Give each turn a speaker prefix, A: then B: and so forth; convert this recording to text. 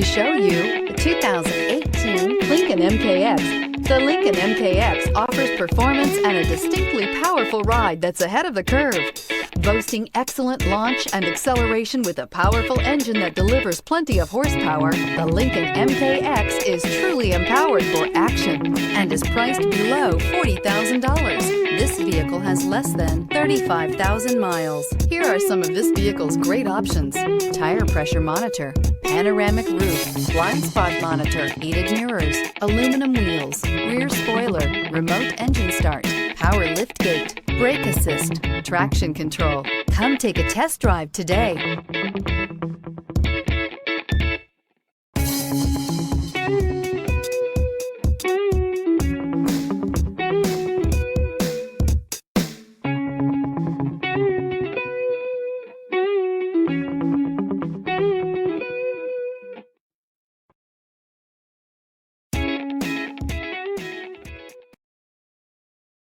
A: To show you the 2018 Lincoln MKX. The Lincoln MKX offers performance and a distinctly powerful ride that's ahead of the curve. Boasting excellent launch and acceleration with a powerful engine that delivers plenty of horsepower, the Lincoln MKX is truly empowered for action and is priced below $40,000. This vehicle has less than 35,000 miles. Here are some of this vehicle's great options: tire pressure monitor, panoramic roof, blind spot monitor, heated mirrors, aluminum wheels, rear spoiler, remote engine start, power liftgate, brake assist, traction control. Come take a test drive today.